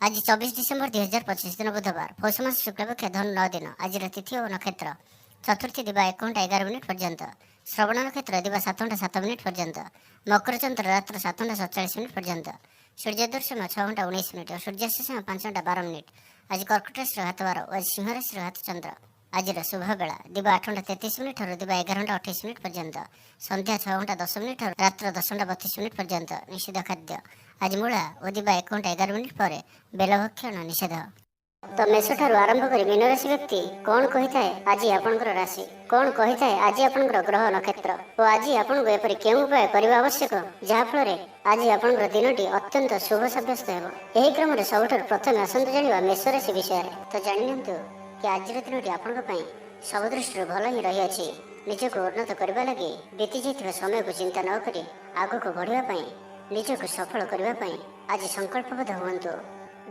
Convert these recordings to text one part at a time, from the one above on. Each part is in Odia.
आज 24 डिसेम्बर 2025 दिन बुधवार पौष मास शुक्लपक्ष धनु 9 दिन। आज तिथि और नक्षत्र चतुर्थी दिवा 1 घंटा 11 मिनिट पर्यंत, श्रवण नक्षत्र दिवा 7 घंटा 7 मिनिट पर्यंत, मकर चंद्र रात्र 7 घंटा 47 मिनिट पर्यंत, सूर्य दर्शन 6 घंटा 19 मिनिट और सूर्यास्त समय 5 घंटा 12 मिनिट। आज कर्कट राशि हाथ बार और सिंह राशि हाथ चंद्र। आज शुभ बेला दिवा 8 घंटा 33 मिनिट और दिवा 11 घंटा 28 मिनिट पर्यंत, संध्या 6 घंटा 10 मिनिट और रात्र 10 घंटा 32 मिनिट पर्यंत। निषिद्ध खाद्य आज मूला और दिवा 1 घंटा 11 मिनिट पर बेलभक्षण निषेध। तो मेष ठारू आरंभ कर मीन राशि व्यक्ति कौन कही थाए आज आपनकर राशि कौन कही थाए आज आपनकर ग्रह नक्षत्र और आज आपन को एपरि केउ उपाय करबा आवश्यक जहा फल आज आपनकर दिनटी अत्यंत शुभ साब्यस्त हेबो। एही क्रम रे सबठार प्रथम आसंत जानिबा मेष राशि विषय रे। तो जानियंतु कि आज दिनटी आपनक पई सब दृष्टि भल ही रही अछि। निजक उन्नत करबा लागि बीती जाइथिबा समय को चिंता न करी आगको बढ़िबा पई निजक सफल करबा पई आज संकल्पबद्ध हुअन्तु।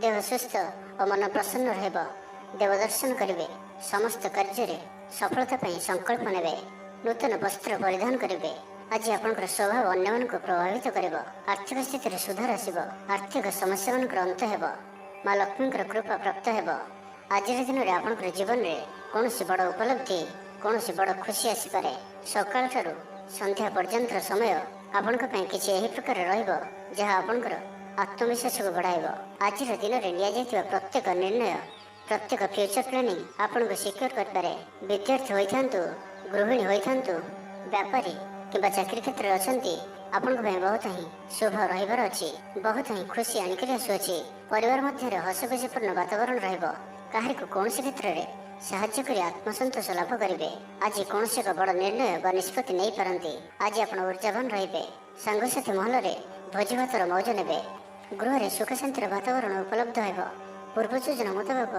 देह सुस्थ और मन प्रसन्न रहब। देव दर्शन करेंगे। समस्त कार्य सफलता पाई संकल्प नेबे। नूतन वस्त्र परिधान करेंगे। आज आपनकर स्वभाव अन्य मन को प्रभावित करिब। आर्थिक स्थिति सुधार आसिब। आर्थिक समस्या मन अंत हेब। माँ लक्ष्मी कृपा प्राप्त हेब। आज दिन में आपनकर जीवन में कौन बड़ उपलब्धि कौन बड़ खुशी आसीपे। सकाल ठारू संध्या पर्यंत समय आपण किसी एही प्रकार रहिब जहाँ आपनकर आत्मविश्वास को बढ़ाइब। आज दिन में निया प्रत्येक निर्णय प्रत्येक फ्यूचर प्लानिंग आपन को सिक्योर करे। विद्यार्थी होइथांतु गृहिणी होइथांतु व्यापारी किंबा चाकरी क्षेत्र में अछंती आपन को बहुत ही शुभ रहिबार अछि। बहुत ही खुशी आनिकरी आसुअछि। परिवार मध्य हसखुशीपूर्ण वातावरण रहिब। काहरी को कौन क्षेत्र में साहाय्य करी आत्मसंतोष लाभ करेंगे। आज कौन एक बड़ निर्णय व निष्पत्ति नहीं पारती। आज आप ऊर्जावान रे। सांगसाथी महल में भोजी भातर मौज ने। गृह सुख शांतिर वातावरण उपलब्ध हो। पूर्व योजना मुताबक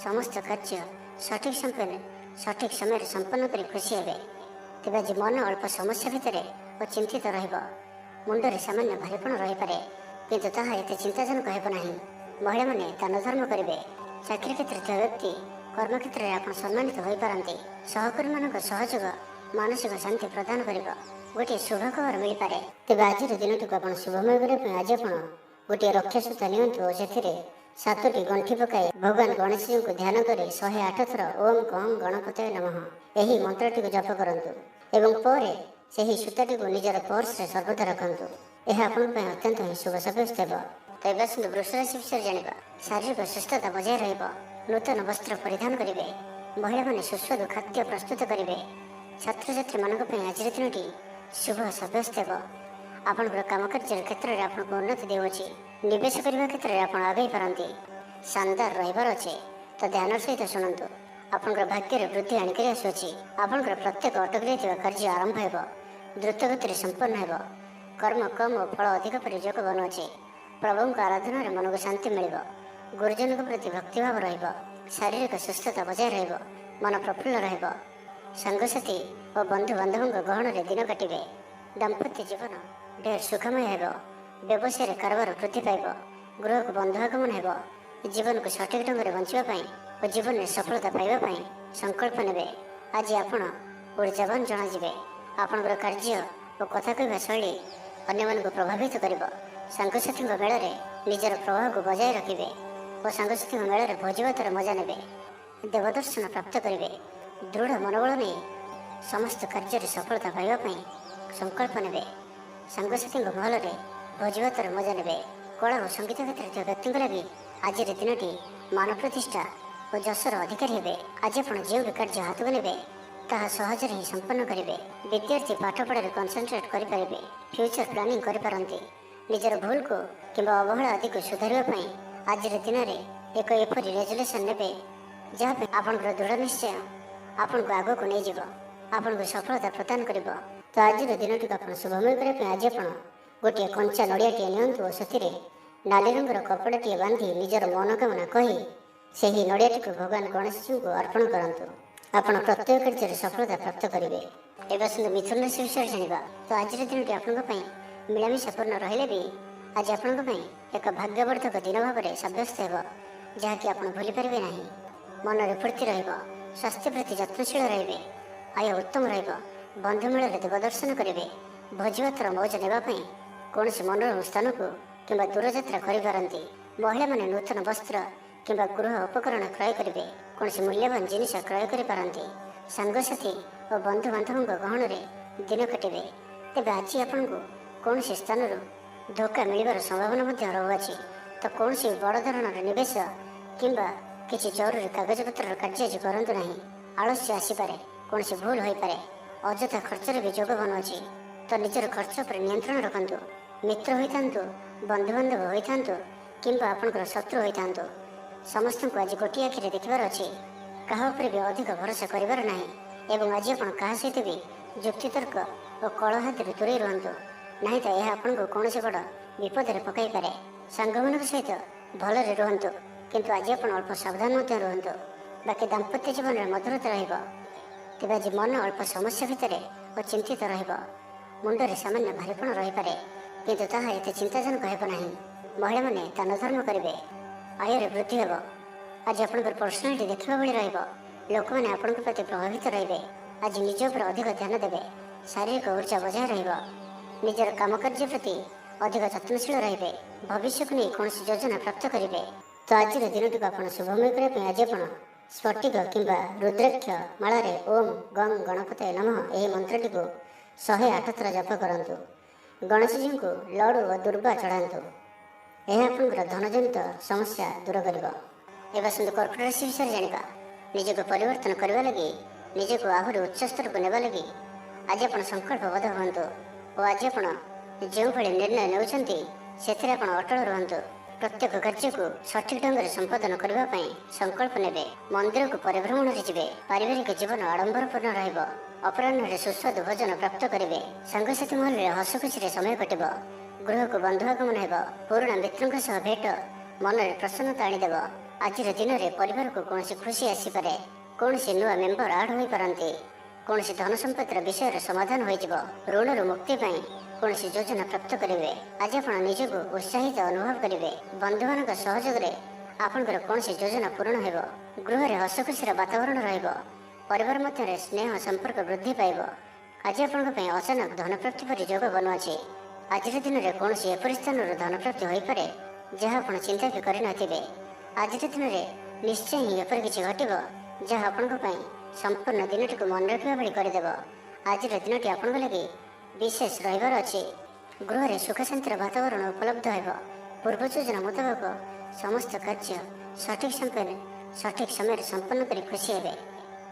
समस्त कार्य सठिक समय संपन्न कर खुशी हे। तेज आज मन अल्प समस्या भितर और चिंतित रुंडे सामान्य भारीपण रही पारे किंतु ताहा एत चिंताजनक हेबना। महिला माने दान धर्म करेंगे। चाकरी क्षेत्र व्यक्ति कर्म क्षेत्र में आप सम्मानित हो पारती। सहकर्मी मान सहयोग मानसिक शांति प्रदान कर गोटे शुभ खबर मिल पारे। तेज आज दिन टी आप शुभमय करने आज आप गोटे रक्षासूता नियंतु और से 7टी गंठी पकाई भगवान गणेश जी को ध्यान कर 108 थर ओम कं गणपतये नमः यही मंत्रटी जप करंतु एवं ପରେ ସେହି सूताटी को निजर पर्स रे सर्वदा रखंतु। यह आपन पे अत्यंत ही शुभ साब्यस्त हेब। तबे सुंदर वृष राशि विषय जानिबा। शारीरिक सुस्थता बजाय रहब। नूतन वस्त्र परिधान करेंगे। महिला माने सुस्वादु खाद्य प्रस्तुत करेंगे। छात्र छात्री मानक पे आज दिनटी शुभ साब्यस्त हेब। आपनकर काम कार्य क्षेत्र में आपको उन्नति देउछि। निवेश करने क्षेत्र में आप आगे पारती। शानदार रहिबार अच्छे तो ध्यान सहित शुणु। आपनकर भाग्य वृद्धि आनिक आसुअछि। आपनकर प्रत्येक अटक रही कार्य आरंभ हेब। द्रुत गति संपन्न हेब। कर्म कम और फल अधिक पर योग बनुअछि। प्रभु आराधना मन को शांति मिल। गुरुजन के प्रति भक्तिभाव रहिब। शारीरिक सुस्थता बजाय रहिब। मन प्रफुल्ल रहिब। सांगसाथी और बंधु बांधव गहन में दिन काटे। दाम्पत्य जीवन ढेर सुखमय हेब। व्यवसाय कारोबार वृद्धि पाइब। गृह को बंधु आगमन हेब। जीवन को सठिक ढंग से बंचाई और जीवन में सफलता पाइबा संकल्प नेबे। आज आपण ऊर्जावान जनाजिबे। आपनकर कार्य और कथा कहवा शैली अन्य मन को प्रभावित करिब। सांगसाथी मेल में निजर प्रभाव को बजाय रखिबे और सांगसाथी मेल में भोजीभातर मजा नेबे। देवदर्शन प्राप्त करेंगे। दृढ़ मनोबल नहीं समस्त कार्य सफलता पाइबा संकल्प नेबे। सांगसाथी महल में भोजीभातर मजा ने। कला और संगीत क्षेत्र व्यक्ति लगी आज दिनटी मान प्रतिष्ठा और जशर अधिकारी हे। आज आप जो भी कार्य हाथ को ने ताहा सहज ही संपन्न करेंगे। विद्यार्थी पाठपढ़ा कनसेंट्रेट करेंगे। फ्यूचर प्लानिंग करपारती। निजर भूल को किंबा अवहेला आदि को सुधारवाई आज दिन में एक एपरी रेजुलेसन ने जहाँ आपनकर दृढ़ निश्चय आपन को आग को नहीं जीव आपन को सफलता प्रदान कर। तो आज दिन टी आप शुभमय करने आज आप गोटे कंचा नड़ियाटे नियंतु और से नाली रंगर कपड़ाटे बांधि निजर मनोकामना कही से ही नड़ियाटी को भगवान गणेश जी को अर्पण करंतु। आपण प्रत्येक कार्य सफलता प्राप्त करेंगे। एवं सुंदर मिथुन राशि विषय जाना। तो आज दिन टी आपंप मिलामिशापूर्ण रहिले भी आज आपंप एक भाग्यवर्धक दिन भाव में सब्यस्त हो जहाँकि आप भूली पारे ना। मन में फूर्ति रहिब। स्वास्थ्य प्रति यत्नशील रे। आय उत्तम रहिब। बंधु मेल में देवदर्शन करेंगे। भोजीभातर मौज नेबापी कौन मनोरम स्थान को किंबा दूर यात्रा करें। ମହିଳାମାନେ ନୂତନ ବସ୍ତ୍ର କିମ୍ବା ଗୃହ ଉପକରଣ କ୍ରୟ କରିବେ। କୌଣସି ମୂଲ୍ୟବାନ ଜିନିଷ କ୍ରୟ କରିପାରନ୍ତି। ସାଙ୍ଗସାଥୀ ଓ ବନ୍ଧୁବାନ୍ଧବଙ୍କ ଗହଣରେ ଦିନ କାଟିବେ। ତେବେ ଆଜି ଆପଣଙ୍କୁ କୌଣସି ସ୍ଥାନରୁ ଧୋକା ମିଳିବାର ସମ୍ଭାବନା ମଧ୍ୟ ରହୁଅଛି। ତ କୌଣସି ବଡ଼ ଧରଣର ନିବେଶ କିମ୍ବା କିଛି ଜରୁରୀ କାଗଜପତ୍ରର କାର୍ଯ୍ୟ ଆଜି କରନ୍ତୁ ନାହିଁ। ଆଳସ୍ୟ ଆସିପାରେ, କୌଣସି ଭୁଲ ହୋଇପାରେ, ଅଯଥା ଖର୍ଚ୍ଚରେ ବି ଯୋଗ ବନୁଅଛି। ତ ନିଜର ଖର୍ଚ୍ଚ ଉପରେ ନିୟନ୍ତ୍ରଣ ରଖନ୍ତୁ। ମିତ୍ର ହୋଇଥାନ୍ତୁ, ବନ୍ଧୁବାନ୍ଧବ ହୋଇଥାନ୍ତୁ କିମ୍ବା ଆପଣଙ୍କର ଶତ୍ରୁ ହୋଇଥାନ୍ତୁ, ସମସ୍ତଙ୍କୁ ଆଜି ଗୋଟିଏ ଆଖିରେ ଦେଖିବାର ଅଛି। କାହା ଉପରେ ବି ଅଧିକ ଭରସା କରିବାର ନାହିଁ। ଏବଂ ଆଜି ଆପଣ କାହା ସହିତ ବି ଯୁକ୍ତିତର୍କ ଓ କଳହାତିରୁ ଦୂରେଇ ରୁହନ୍ତୁ, ନାହିଁ ତ ଏହା ଆପଣଙ୍କୁ କୌଣସି ବଡ଼ ବିପଦରେ ପକାଇପାରେ। ସାଙ୍ଗମାନଙ୍କ ସହିତ ଭଲରେ ରୁହନ୍ତୁ, କିନ୍ତୁ ଆଜି ଆପଣ ଅଳ୍ପ ସାବଧାନ ମଧ୍ୟ ରୁହନ୍ତୁ। ବାକି ଦାମ୍ପତ୍ୟ ଜୀବନରେ ମଧୁରତା ରହିବ। ତେବେ ଆଜି ମନ ଅଳ୍ପ ସମସ୍ୟା ଭିତରେ ଓ ଚିନ୍ତିତ ରହିବ। ମୁଣ୍ଡରେ ସାମାନ୍ୟ ଭାରୀପଣ ରହିପାରେ, କିନ୍ତୁ ତାହା ଏତେ ଚିନ୍ତାଜନକ ହେବ ନାହିଁ। ମହିଳାମାନେ ଦାନ ଧର୍ମ କରିବେ, ଆୟରେ ବୃଦ୍ଧି ହେବ। ଆଜି ଆପଣଙ୍କର ପର୍ସନାଲିଟି ଦେଖିବା ଭଳି ରହିବ। ଲୋକମାନେ ଆପଣଙ୍କ ପ୍ରତି ପ୍ରଭାବିତ ରହିବେ। ଆଜି ନିଜ ଉପରେ ଅଧିକ ଧ୍ୟାନ ଦେବେ। ଶାରୀରିକ ଊର୍ଜା ବଜାୟ ରହିବ। ନିଜର କାମକାର୍ଯ୍ୟ ପ୍ରତି ଅଧିକ ଯତ୍ନଶୀଳ ରହିବେ। ଭବିଷ୍ୟକୁ ନେଇ କୌଣସି ଯୋଜନା ପ୍ରାପ୍ତ କରିବେ। ତ ଆଜିର ଦିନଟିକୁ ଆପଣ ଶୁଭମୟ କରିବା ପାଇଁ ଆଜି ଆପଣ ସ୍ଫଟିକ କିମ୍ବା ରୁଦ୍ରାକ୍ଷ ମାଳାରେ ଓମ୍ ଗଂ ଗଣପତେ ନମଃ ଏହି ମନ୍ତ୍ରଟିକୁ 108 ଥର ଜପ କରନ୍ତୁ। ଗଣେଶଜୀଙ୍କୁ ଲଡ଼ୁ ଓ ଦୁର୍ବା ଚଢ଼ାନ୍ତୁ। ଏହା ଆପଣଙ୍କର ଧନଜନିତ ସମସ୍ୟା ଦୂର କରିବ। ଏବେ ଆସନ୍ତୁ କର୍କଟ ରାଶି ବିଷୟରେ ଜାଣିବା। ନିଜକୁ ପରିବର୍ତ୍ତନ କରିବା ଲାଗି, ନିଜକୁ ଆହୁରି ଉଚ୍ଚ ସ୍ତରକୁ ନେବା ଲାଗି ଆଜି ଆପଣ ସଂକଳ୍ପବଦ୍ଧ ହୁଅନ୍ତୁ ଓ ଆଜି ଆପଣ ଯେଉଁଭଳି ନିର୍ଣ୍ଣୟ ନେଉଛନ୍ତି ସେଥିରେ ଆପଣ ଅଟଳ ରୁହନ୍ତୁ। ପ୍ରତ୍ୟେକ କାର୍ଯ୍ୟକୁ ସଠିକ ଢଙ୍ଗରେ ସମ୍ପାଦନ କରିବା ପାଇଁ ସଂକଳ୍ପ ନେବେ। ମନ୍ଦିରକୁ ପରିଭ୍ରମଣରେ ଯିବେ। ପାରିବାରିକ ଜୀବନ ଆଡମ୍ବରପୂର୍ଣ୍ଣ ରହିବ। ଅପରାହ୍ନରେ ସୁସ୍ୱାଦୁ ଭୋଜନ ପ୍ରାପ୍ତ କରିବେ। ସାଙ୍ଗସାଥୀ ମହଲରେ ହସଖୁସିରେ ସମୟ କଟିବ। ଗୃହକୁ ବନ୍ଧୁ ଆଗମନ ହେବ। ପୁରୁଣା ମିତ୍ରଙ୍କ ସହ ଭେଟ ମନରେ ପ୍ରସନ୍ନତା ଆଣିଦେବ। ଆଜିର ଦିନରେ ପରିବାରକୁ କୌଣସି ଖୁସି ଆସିପାରେ। କୌଣସି ନୂଆ ମେମ୍ବର ଆଡ୍ ହୋଇପାରନ୍ତି। କୌଣସି ଧନ ସମ୍ପତ୍ତିର ବିଷୟରେ ସମାଧାନ ହୋଇଯିବ। ଋଣରୁ ମୁକ୍ତି ପାଇଁ କୌଣସି ଯୋଜନା ପ୍ରାପ୍ତ କରିବେ। ଆଜି ଆପଣ ନିଜକୁ ଉତ୍ସାହିତ ଅନୁଭବ କରିବେ। ବନ୍ଧୁମାନଙ୍କ ସହଯୋଗରେ ଆପଣଙ୍କର କୌଣସି ଯୋଜନା ପୂରଣ ହେବ। ଗୃହରେ ହସଖୁସିର ବାତାବରଣ ରହିବ। ପରିବାର ମଧ୍ୟରେ ସ୍ନେହ ସମ୍ପର୍କ ବୃଦ୍ଧି ପାଇବ। ଆଜି ଆପଣଙ୍କ ପାଇଁ ଅଚାନକ ଧନପ୍ରାପ୍ତି ପରି ଯୋଗ ବନୁଅଛି। ଆଜିର ଦିନରେ କୌଣସି ଏପରି ସ୍ଥାନରୁ ଧନପ୍ରାପ୍ତି ହୋଇପାରେ ଯାହା ଆପଣ ଚିନ୍ତା ବି କରିନଥିବେ। ଆଜିର ଦିନରେ ନିଶ୍ଚୟ ହିଁ ଏପରି କିଛି ଘଟିବ ଯାହା ଆପଣଙ୍କ ପାଇଁ ସମ୍ପୂର୍ଣ୍ଣ ଦିନଟିକୁ ମନେ ରଖିବା ଭଳି କରିଦେବ। ଆଜିର ଦିନଟି ଆପଣଙ୍କ ଲାଗି ବିଶେଷ ରହିବାର ଅଛି। ଗୃହରେ ସୁଖ ଶାନ୍ତିର ବାତାବରଣ ଉପଲବ୍ଧ ହେବ। ପୂର୍ବ ଯୋଜନା ମୁତାବକ ସମସ୍ତ କାର୍ଯ୍ୟ ସଠିକ ସମୟରେ ସମ୍ପନ୍ନ କରି ଖୁସି ହେବେ।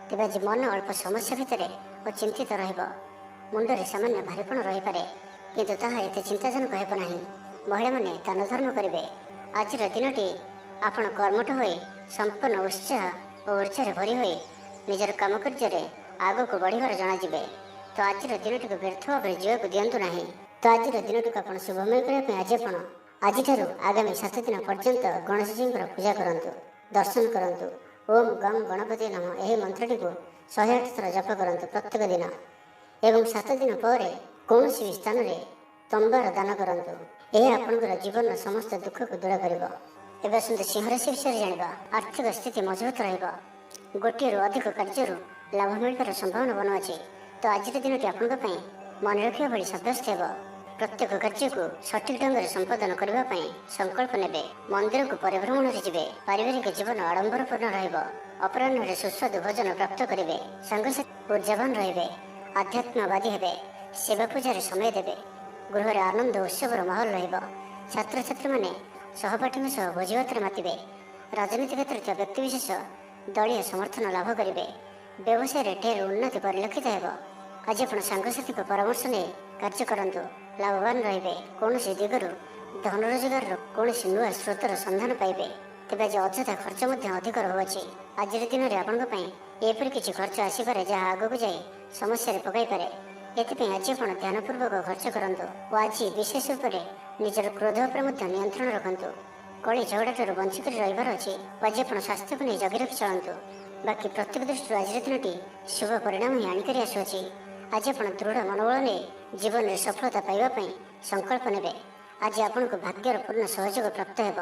ତେବେ ଆଜି ମନ ଅଳ୍ପ ସମସ୍ୟା ଭିତରେ ଓ ଚିନ୍ତିତ ରହିବ। ମୁଣ୍ଡରେ ସାମାନ୍ୟ ଭାରୀପଣ ରହିପାରେ, କିନ୍ତୁ ତାହା ଏତେ ଚିନ୍ତାଜନକ ହେବ ନାହିଁ। ମହିଳାମାନେ ଦାନ ଧର୍ମ କରିବେ। ଆଜିର ଦିନଟି ଆପଣ କର୍ମଠ ହୋଇ ସମ୍ପୂର୍ଣ୍ଣ ଉତ୍ସାହ ଓ ଉର୍ଜାରେ ଭରି ହୋଇ ନିଜର କାମକାର୍ଯ୍ୟରେ ଆଗକୁ ବଢ଼ିବାର ଜଣାଯିବେ। ତ ଆଜିର ଦିନଟିକୁ ବ୍ୟର୍ଥ ଭାବରେ ଯିବାକୁ ଦିଅନ୍ତୁ ନାହିଁ। ତ ଆଜିର ଦିନଟିକୁ ଆପଣ ଶୁଭମୟ କରିବା ପାଇଁ ଆଜିଠାରୁ ଆଗାମୀ 7 ଦିନ ପର୍ଯ୍ୟନ୍ତ ଗଣେଶଜୀଙ୍କର ପୂଜା କରନ୍ତୁ, ଦର୍ଶନ କରନ୍ତୁ। ଓମ୍ ଗଂ ଗଣପତି ନମଃ ଏହି ମନ୍ତ୍ରଟିକୁ 108 ଥର ଜପ କରନ୍ତୁ ପ୍ରତ୍ୟେକ ଦିନ। ଏବଂ 7 ଦିନ ପରେ କୌଣସି ବି ସ୍ଥାନରେ ତମ୍ବାର ଦାନ କରନ୍ତୁ। ଏହା ଆପଣଙ୍କର ଜୀବନର ସମସ୍ତ ଦୁଃଖକୁ ଦୂର କରିବ। ଏବେ ଆସନ୍ତୁ ସିଂହ ରାଶି ବିଷୟରେ ଜାଣିବା। ଆର୍ଥିକ ସ୍ଥିତି ମଜବୁତ ରହିବ। ଗୋଟିଏରୁ ଅଧିକ କାର୍ଯ୍ୟରୁ ଲାଭ ମିଳିବାର ସମ୍ଭାବନା ବନୁଅଛି। ତ ଆଜିର ଦିନଟି ଆପଣଙ୍କ ପାଇଁ ମନେ ରଖିବା ଭଳି ସାବ୍ୟସ୍ତ ହେବ। ପ୍ରତ୍ୟେକ କାର୍ଯ୍ୟକୁ ସଠିକ ଢଙ୍ଗରେ ସମ୍ପାଦନ କରିବା ପାଇଁ ସଂକଳ୍ପ ନେବେ। ମନ୍ଦିରକୁ ପରିଭ୍ରମଣରେ ଯିବେ। ପାରିବାରିକ ଜୀବନ ଆଡମ୍ବରପୂର୍ଣ୍ଣ ରହିବ। ଅପରାହ୍ନରେ ସୁସ୍ୱାଦୁ ଭୋଜନ ପ୍ରାପ୍ତ କରିବେ। ସାଙ୍ଗସାଥୀ ଉର୍ଜାବାନ ରହିବେ। ଆଧ୍ୟାତ୍ମବାଦୀ ହେବେ। ସେବା ପୂଜାରେ ସମୟ ଦେବେ। ଗୃହରେ ଆନନ୍ଦ ଉତ୍ସବର ମାହୋଲ ରହିବ। ଛାତ୍ରଛାତ୍ରୀମାନେ ସହପାଠୀଙ୍କ ସହ ଭୋଜିଭାତରେ ମାତିବେ। ରାଜନୀତି କ୍ଷେତ୍ରରେ ଥିବା ବ୍ୟକ୍ତିବିଶେଷ ଦଳୀୟ ସମର୍ଥନ ଲାଭ କରିବେ। ବ୍ୟବସାୟରେ ଢେର ଉନ୍ନତି ପରିଲକ୍ଷିତ ହେବ। ଆଜି ଆପଣ ସାଙ୍ଗସାଥୀଙ୍କ ପରାମର୍ଶ ନେଇ କାର୍ଯ୍ୟ କରନ୍ତୁ, ଲାଭବାନ ରହିବେ। କୌଣସି ଦିଗରୁ ଧନ ରୋଜଗାରର କୌଣସି ନୂଆ ସ୍ରୋତର ସନ୍ଧାନ ପାଇବେ। ତେବେ ଆଜି ଅଯଥା ଖର୍ଚ୍ଚ ମଧ୍ୟ ଅଧିକ ରହୁଅଛି। ଆଜିର ଦିନରେ ଆପଣଙ୍କ ପାଇଁ ଏପରି କିଛି ଖର୍ଚ୍ଚ ଆସିପାରେ ଯାହା ଆଗକୁ ଯାଇ ସମସ୍ୟାରେ ପକାଇପାରେ। ଏଥିପାଇଁ ଆଜି ଆପଣ ଧ୍ୟାନପୂର୍ବକ ଖର୍ଚ୍ଚ କରନ୍ତୁ ଓ ଆଜି ବିଶେଷ ରୂପରେ ନିଜର କ୍ରୋଧ ଉପରେ ମଧ୍ୟ ନିୟନ୍ତ୍ରଣ ରଖନ୍ତୁ। କଳି ଝଗଡ଼ାଠାରୁ ବଞ୍ଚି କରି ରହିବାର ଅଛି ଓ ଆଜି ଆପଣ ସ୍ୱାସ୍ଥ୍ୟକୁ ନେଇ ଜଗି ରଖି ଚଳନ୍ତୁ। ବାକି ପ୍ରତ୍ୟେକ ଦୃଷ୍ଟିରୁ ଆଜିର ଦିନଟି ଶୁଭ ପରିଣାମ ହିଁ ଆଣିକରି ଆସୁଅଛି। ଆଜି ଆପଣ ଦୃଢ଼ ମନୋବଳ ନେଇ ଜୀବନରେ ସଫଳତା ପାଇବା ପାଇଁ ସଂକଳ୍ପ ନେବେ। ଆଜି ଆପଣଙ୍କୁ ଭାଗ୍ୟର ପୂର୍ଣ୍ଣ ସହଯୋଗ ପ୍ରାପ୍ତ ହେବ।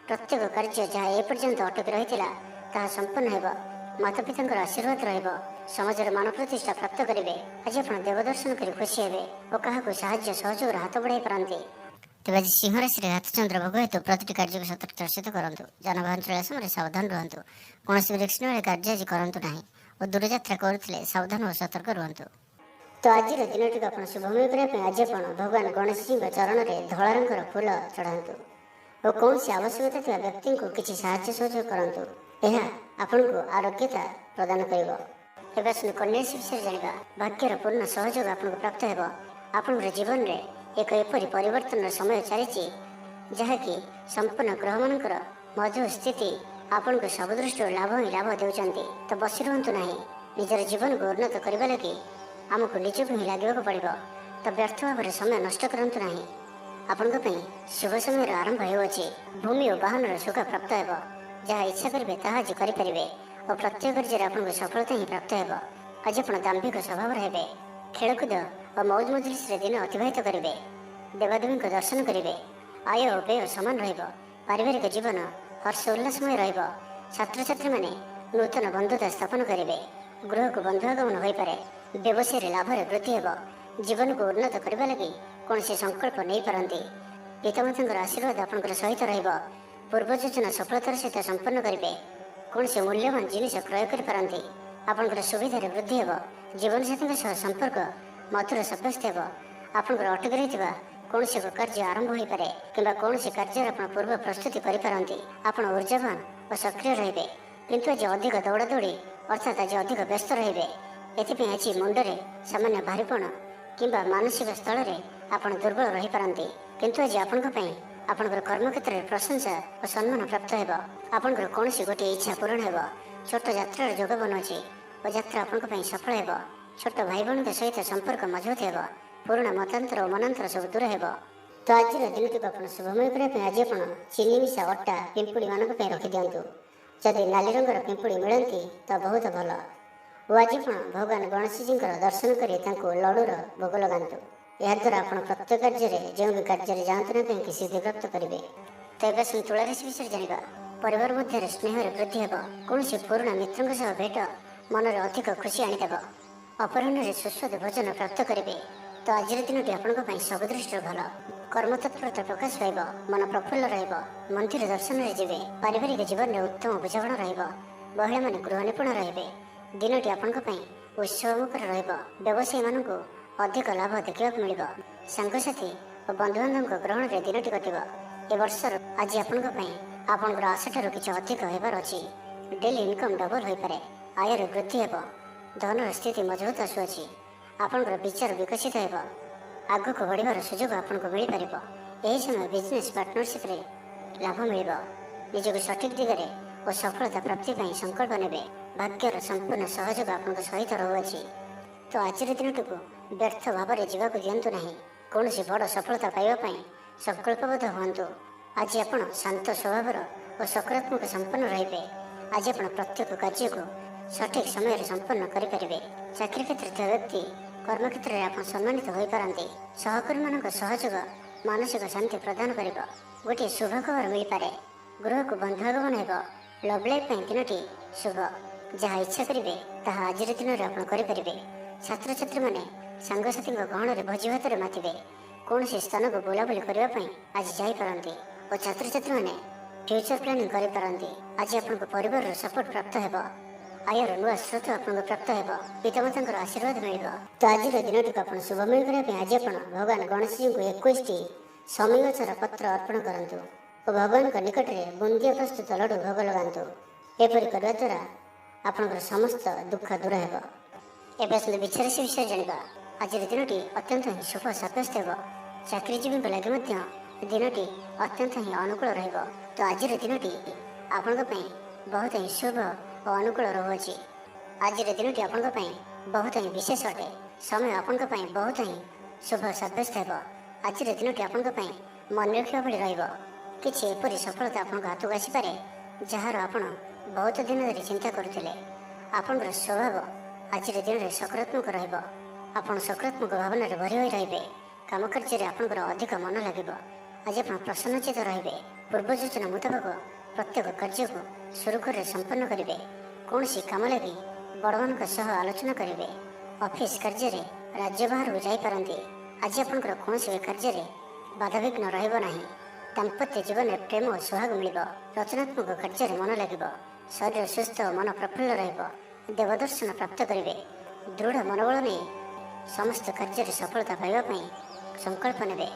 ପ୍ରତ୍ୟେକ କାର୍ଯ୍ୟ ଯାହା ଏପର୍ଯ୍ୟନ୍ତ ଅଟକି ରହିଥିଲା ତାହା ସମ୍ପୂର୍ଣ୍ଣ ହେବ। ମାତାପିତାଙ୍କର ଆଶୀର୍ବାଦ ରହିବ। ସମାଜରେ ମାନ ପ୍ରତିଷ୍ଠା ପ୍ରାପ୍ତ କରିବେ। ଆଜି ଆପଣ ଦେବ ଦର୍ଶନ କରି ଖୁସି ହେବେ ଓ କାହାକୁ ସାହାଯ୍ୟ ସହଯୋଗର ହାତ ବଢ଼ାଇ ପାରନ୍ତି। ତେବେ ଆଜି ସିଂହ ରାଶିରେ ଘାତଚନ୍ଦ୍ର ଭୋଗ ହେତୁ ପ୍ରତିଟି କାର୍ଯ୍ୟକୁ ସତର୍କତାର ସହିତ କରନ୍ତୁ। ଯାନବାହନ ଚଳାଇବା ସମୟରେ ସାବଧାନ ରୁହନ୍ତୁ। କୌଣସି ରିସ୍କ ନେଇ କାର୍ଯ୍ୟ ଆଜି କରନ୍ତୁ ନାହିଁ ଓ ଦୂରଯାତ୍ରା କରୁଥିଲେ ସାବଧାନ ଓ ସତର୍କ ରୁହନ୍ତୁ। ତ ଆଜିର ଦିନଟିକୁ ଆପଣ ଶୁଭମୟ କରିବା ପାଇଁ ଆଜି ଆପଣ ଭଗବାନ ଗଣେଶଜୀଙ୍କ ଚରଣରେ ଧଳା ରଙ୍ଗର ଫୁଲ ଚଢ଼ାନ୍ତୁ ଓ କୌଣସି ଆବଶ୍ୟକତା ଥିବା ବ୍ୟକ୍ତିଙ୍କୁ କିଛି ସାହାଯ୍ୟ ସହଯୋଗ କରନ୍ତୁ। ଏହା ଆପଣଙ୍କୁ ଆରୋଗ୍ୟତା ପ୍ରଦାନ କରିବ। ଏବେ ଆସନ୍ତୁ କନ୍ୟା ରାଶି ବିଷୟରେ ଜାଣିବା। ଭାଗ୍ୟର ପୂର୍ଣ୍ଣ ସହଯୋଗ ଆପଣଙ୍କୁ ପ୍ରାପ୍ତ ହେବ। ଆପଣଙ୍କର ଜୀବନରେ ଏକ ଏପରି ପରିବର୍ତ୍ତନର ସମୟ ଚାଲିଛି ଯାହାକି ସମ୍ପୂର୍ଣ୍ଣ ଗ୍ରହମାନଙ୍କର ମଧୁର ସ୍ଥିତି ଆପଣଙ୍କୁ ସବୁ ଦୃଷ୍ଟିରୁ ଲାଭ ହିଁ ଲାଭ ଦେଉଛନ୍ତି। ତ ବସି ରୁହନ୍ତୁ ନାହିଁ। ନିଜର ଜୀବନକୁ ଉନ୍ନତ କରିବା ଲାଗି ଆମକୁ ନିଜକୁ ହିଁ ଲାଗିବାକୁ ପଡ଼ିବ। ତ ବ୍ୟର୍ଥ ଭାବରେ ସମୟ ନଷ୍ଟ କରନ୍ତୁ ନାହିଁ। ଆପଣଙ୍କ ପାଇଁ ଶୁଭ ସମୟର ଆରମ୍ଭ ହେଉଅଛି। ଭୂମି ଓ ବାହନର ସୁଖ ପ୍ରାପ୍ତ ହେବ। ଯାହା ଇଚ୍ଛା କରିବେ ତାହା ଆଜି କରିପାରିବେ ଓ ପ୍ରତ୍ୟେକ କାର୍ଯ୍ୟରେ ଆପଣଙ୍କୁ ସଫଳତା ହିଁ ପ୍ରାପ୍ତ ହେବ। ଆଜି ଆପଣ ଦାମ୍ଭିକ ସ୍ୱଭାବର ହେବେ। ଖେଳକୁଦ ଓ ମୌଜ ମଜଲିସରେ ଦିନ ଅତିବାହିତ କରିବେ। ଦେବାଦେବୀଙ୍କ ଦର୍ଶନ କରିବେ। ଆୟ ଓ ବ୍ୟୟ ସମାନ ରହିବ। ପାରିବାରିକ ଜୀବନ ହର୍ଷ ଉଲ୍ଲାସମୟ ରହିବ। ଛାତ୍ରଛାତ୍ରୀମାନେ ନୂତନ ବନ୍ଧୁତା ସ୍ଥାପନ କରିବେ। ଗୃହକୁ ବନ୍ଧୁ ଆଗମନ ହୋଇପାରେ। ବ୍ୟବସାୟରେ ଲାଭରେ ବୃଦ୍ଧି ହେବ। ଜୀବନକୁ ଉନ୍ନତ କରିବା ଲାଗି କୌଣସି ସଂକଳ୍ପ ନେଇପାରନ୍ତି। ପିତାମାତାଙ୍କର ଆଶୀର୍ବାଦ ଆପଣଙ୍କର ସହିତ ରହିବ। ପୂର୍ବ ଯୋଜନା ସଫଳତାର ସହିତ ସମ୍ପନ୍ନ କରିବେ। କୌଣସି ମୂଲ୍ୟବାନ ଜିନିଷ କ୍ରୟ କରିପାରନ୍ତି। ଆପଣଙ୍କର ସୁବିଧାରେ ବୃଦ୍ଧି ହେବ। ଜୀବନସାଥୀଙ୍କ ସହ ସମ୍ପର୍କ ମଧୁର ସାବ୍ୟସ୍ତ ହେବ। ଆପଣଙ୍କର ଅଟକି ରହିଥିବା କୌଣସି ଏକ କାର୍ଯ୍ୟ ଆରମ୍ଭ ହୋଇପାରେ କିମ୍ବା କୌଣସି କାର୍ଯ୍ୟରେ ଆପଣ ପୂର୍ବ ପ୍ରସ୍ତୁତି କରିପାରନ୍ତି। ଆପଣ ଉର୍ଜାବାନ ଓ ସକ୍ରିୟ ରହିବେ। କିନ୍ତୁ ଆଜି ଅଧିକ ଦୌଡ଼ାଦୌଡ଼ି ଅର୍ଥାତ୍ ଆଜି ଅଧିକ ବ୍ୟସ୍ତ ରହିବେ। ଏଥିପାଇଁ ଆଜି ମୁଣ୍ଡରେ ସାମାନ୍ୟ ଭାରିପଣ କିମ୍ବା ମାନସିକ ସ୍ଥଳରେ ଆପଣ ଦୁର୍ବଳ ରହିପାରନ୍ତି। କିନ୍ତୁ ଆଜି ଆପଣଙ୍କ ପାଇଁ ଆପଣଙ୍କର କର୍ମକ୍ଷେତ୍ରରେ ପ୍ରଶଂସା ଓ ସମ୍ମାନ ପ୍ରାପ୍ତ ହେବ। ଆପଣଙ୍କର କୌଣସି ଗୋଟିଏ ଇଚ୍ଛା ପୂରଣ ହେବ। ଛୋଟ ଯାତ୍ରାର ଯୋଗ ବନୁଅଛି ଓ ଯାତ୍ରା ଆପଣଙ୍କ ପାଇଁ ସଫଳ ହେବ। ଛୋଟ ଭାଇ ଭଉଣୀଙ୍କ ସହିତ ସମ୍ପର୍କ ମଜବୁତ ହେବ। ପୁରୁଣା ମତାନ୍ତର ଓ ମନାନ୍ତର ସବୁ ଦୂର ହେବ। ତ ଆଜିର ଦିନଟିକୁ ଆପଣ ଶୁଭମୟ କରିବା ପାଇଁ ଆଜି ଆପଣ ଚିନି ମିଶା ଅଟା ପିମ୍ପୁଡ଼ିମାନଙ୍କ ପାଇଁ ରଖିଦିଅନ୍ତୁ। ଯଦି ନାଲି ରଙ୍ଗର ପିମ୍ପୁଡ଼ି ମିଳନ୍ତି ତ ବହୁତ ଭଲ। ଓ ଆଜି ଆପଣ ଭଗବାନ ଗଣେଶଜୀଙ୍କର ଦର୍ଶନ କରି ତାଙ୍କୁ ଲଡ଼ୁର ଭୋଗ ଲଗାନ୍ତୁ। ଏହାଦ୍ୱାରା ଆପଣ ପ୍ରତ୍ୟେକ କାର୍ଯ୍ୟରେ ଯେଉଁ ବି କାର୍ଯ୍ୟରେ ଯାଆନ୍ତୁ ନା କାହିଁକି ସିଦ୍ଧିପ୍ରାପ୍ତ କରିବେ। ତ ଏବେ ଆସନ୍ତୁ ତୁଳା ରାଶି ବିଷୟରେ ଜାଣିବା। ପରିବାର ମଧ୍ୟରେ ସ୍ନେହରେ ବୃଦ୍ଧି ହେବ। କୌଣସି ପୁରୁଣା ମିତ୍ରଙ୍କ ସହ ଭେଟ ମନରେ ଅଧିକ ଖୁସି ଆଣିଦେବ। ଅପରାହ୍ନରେ ସୁସ୍ୱାଦୁ ଭୋଜନ ପ୍ରାପ୍ତ କରିବେ। ତ ଆଜିର ଦିନଟି ଆପଣଙ୍କ ପାଇଁ ସବୁ ଦୃଷ୍ଟିରୁ ଭଲ। କର୍ମତତ୍ପରତା ପ୍ରକାଶ ପାଇବ। ମନ ପ୍ରଫୁଲ୍ଲ ରହିବ। ମନ୍ଦିର ଦର୍ଶନରେ ଯିବେ। ପାରିବାରିକ ଜୀବନରେ ଉତ୍ତମ ବୁଝାମଣା ରହିବ। ମହିଳାମାନେ ଗୃହ ନିପୁଣ ରହିବେ। ଦିନଟି ଆପଣଙ୍କ ପାଇଁ ଉତ୍ସବମୁଖର ରହିବ। ବ୍ୟବସାୟୀମାନଙ୍କୁ ଅଧିକ ଲାଭ ଦେଖିବାକୁ ମିଳିବ। ସାଙ୍ଗସାଥି ଓ ବନ୍ଧୁବାନ୍ଧବଙ୍କ ଗ୍ରହଣରେ ଦିନଟି କଟିବ। ଏ ବର୍ଷର ଆଜି ଆପଣଙ୍କ ପାଇଁ ଆପଣଙ୍କର ଆଶାଠାରୁ କିଛି ଅଧିକ ହେବାର ଅଛି। ଡେଲି ଇନକମ୍ ଡବଲ ହୋଇପାରେ। ଆୟରେ ବୃଦ୍ଧି ହେବ। ଧନର ସ୍ଥିତି ମଜବୁତ ଆସୁଅଛି। ଆପଣଙ୍କର ବିଚାର ବିକଶିତ ହେବ। ଆଗକୁ ବଢ଼ିବାର ସୁଯୋଗ ଆପଣଙ୍କୁ ମିଳିପାରିବ। ଏହି ସମୟ ବିଜନେସ୍ ପାର୍ଟନରସିପ୍ରେ ଲାଭ ମିଳିବ। ନିଜକୁ ସଠିକ୍ ଦିଗରେ ଓ ସଫଳତା ପ୍ରାପ୍ତି ପାଇଁ ସଂକଳ୍ପ ନେବେ। ଭାଗ୍ୟର ସମ୍ପୂର୍ଣ୍ଣ ସହଯୋଗ ଆପଣଙ୍କ ସହିତ ରହୁଅଛି। ତ ଆଜିର ଦିନଟିକୁ ବ୍ୟର୍ଥ ଭାବରେ ଯିବାକୁ ଦିଅନ୍ତୁ ନାହିଁ। କୌଣସି ବଡ଼ ସଫଳତା ପାଇବା ପାଇଁ ସଂକଳ୍ପବଦ୍ଧ ହୁଅନ୍ତୁ। ଆଜି ଆପଣ ଶାନ୍ତ ସ୍ୱଭାବର ଓ ସକାରାତ୍ମକ ସମ୍ପନ୍ନ ରହିବେ। ଆଜି ଆପଣ ପ୍ରତ୍ୟେକ କାର୍ଯ୍ୟକୁ ସଠିକ୍ ସମୟରେ ସମ୍ପନ୍ନ କରିପାରିବେ। ଚାକିରି କ୍ଷେତ୍ରରେ ଥିବା ବ୍ୟକ୍ତି କର୍ମକ୍ଷେତ୍ରରେ ଆପଣ ସମ୍ମାନିତ ହୋଇପାରନ୍ତି। ସହକର୍ମୀମାନଙ୍କ ସହଯୋଗ ମାନସିକ ଶାନ୍ତି ପ୍ରଦାନ କରିବ। ଗୋଟିଏ ଶୁଭ ଖବର ମିଳିପାରେ। ଗୃହକୁ ବନ୍ଧୁ ଆଗମନ ହେବ। ଲଭ୍ ଲାଇଫ୍ ପାଇଁ ଦିନଟି ଶୁଭ। ଯାହା ଇଚ୍ଛା କରିବେ ତାହା ଆଜିର ଦିନରେ ଆପଣ କରିପାରିବେ। ଛାତ୍ରଛାତ୍ରୀମାନେ ସାଙ୍ଗସାଥୀଙ୍କ ଗହଣରେ ଭୋଜି ଭାତରେ ମାତିବେ। କୌଣସି ସ୍ଥାନକୁ ବୁଲାବୁଲି କରିବା ପାଇଁ ଆଜି ଯାଇପାରନ୍ତି ଓ ଛାତ୍ରଛାତ୍ରୀମାନେ ଫ୍ୟୁଚର ପ୍ଲାନିଂ କରିପାରନ୍ତି। ଆଜି ଆପଣଙ୍କ ପରିବାରର ସପୋର୍ଟ ପ୍ରାପ୍ତ ହେବ। ଆୟର ନୂଆ ସ୍ରୋତ ଆପଣଙ୍କୁ ପ୍ରାପ୍ତ ହେବ। ପିତାମାତାଙ୍କର ଆଶୀର୍ବାଦ ମିଳିବ। ତ ଆଜିର ଦିନଟିକୁ ଆପଣ ଶୁଭମୟ କରିବା ପାଇଁ ଆଜି ଆପଣ ଭଗବାନ ଗଣେଶଜୀଙ୍କୁ 21ଟି ଶମୀ ଗଛର ପତ୍ର ଅର୍ପଣ କରନ୍ତୁ ଓ ଭଗବାନଙ୍କ ନିକଟରେ ବୁନ୍ଦିଆ ପ୍ରସ୍ତୁତ ଲଡ଼ୁ ଭୋଗ ଲଗାନ୍ତୁ। ଏପରି କରିବା ଦ୍ୱାରା ଆପଣଙ୍କର ସମସ୍ତ ଦୁଃଖ ଦୂର ହେବ। ଏବେ ଆସନ୍ତୁ ବିଛା ରାଶି ବିଷୟରେ ଜାଣିବା। ଆଜିର ଦିନଟି ଅତ୍ୟନ୍ତ ହିଁ ଶୁଭ ସାବ୍ୟସ୍ତ ହେବ। ଚାକିରିଜୀବୀଙ୍କ ଲାଗି ମଧ୍ୟ ଦିନଟି ଅତ୍ୟନ୍ତ ହିଁ ଅନୁକୂଳ ରହିବ। ତ ଆଜିର ଦିନଟି ଆପଣଙ୍କ ପାଇଁ ବହୁତ ହିଁ ଶୁଭ ଓ ଅନୁକୂଳ ରହୁଅଛି। ଆଜିର ଦିନଟି ଆପଣଙ୍କ ପାଇଁ ବହୁତ ହିଁ ବିଶେଷ ଅଟେ। ସମୟ ଆପଣଙ୍କ ପାଇଁ ବହୁତ ହିଁ ଶୁଭ ସାବ୍ୟସ୍ତ ହେବ। ଆଜିର ଦିନଟି ଆପଣଙ୍କ ପାଇଁ ମନେ ରଖିବା ଭଳି ରହିବ। କିଛି ଏପରି ସଫଳତା ଆପଣଙ୍କ ହାତକୁ ଆସିପାରେ ଯାହାର ଆପଣ ବହୁତ ଦିନ ଧରି ଚିନ୍ତା କରୁଥିଲେ। ଆପଣଙ୍କର ସ୍ୱଭାବ ଆଜିର ଦିନରେ ସକାରାତ୍ମକ ରହିବ। ଆପଣ ସକାରାତ୍ମକ ଭାବନାରେ ଭରି ହୋଇ ରହିବେ। କାମ କାର୍ଯ୍ୟରେ ଆପଣଙ୍କର ଅଧିକ ମନ ଲାଗିବ। ଆଜି ଆପଣ ପ୍ରସନ୍ନଚିତ ରହିବେ। ପୂର୍ବ ଯୋଜନା ମୁତାବକ ପ୍ରତ୍ୟେକ କାର୍ଯ୍ୟକୁ ସୁରୁଖୁରୁରେ ସମ୍ପନ୍ନ କରିବେ। କୌଣସି କାମ ଲାଗି ବଡ଼ମାନଙ୍କ ସହ ଆଲୋଚନା କରିବେ। ଅଫିସ୍ କାର୍ଯ୍ୟରେ ରାଜ୍ୟ ବାହାରକୁ ଯାଇପାରନ୍ତି। ଆଜି ଆପଣଙ୍କର କୌଣସି କାର୍ଯ୍ୟରେ ବାଧାବିଘ୍ନ ରହିବ ନାହିଁ। ଦାମ୍ପତ୍ୟ ଜୀବନରେ ପ୍ରେମ ଓ ସୁହାଗ ମିଳିବ। ରଚନାତ୍ମକ କାର୍ଯ୍ୟରେ ମନ ଲାଗିବ। ଶରୀର ସୁସ୍ଥ ଓ ମନ ପ୍ରଫୁଲ୍ଲ ରହିବ। ଦେବଦର୍ଶନ ପ୍ରାପ୍ତ କରିବେ। ଦୃଢ଼ ମନୋବଳ ନେଇ ସମସ୍ତ କାର୍ଯ୍ୟରେ ସଫଳତା ପାଇବା ପାଇଁ ସଂକଳ୍ପ ନେବେ।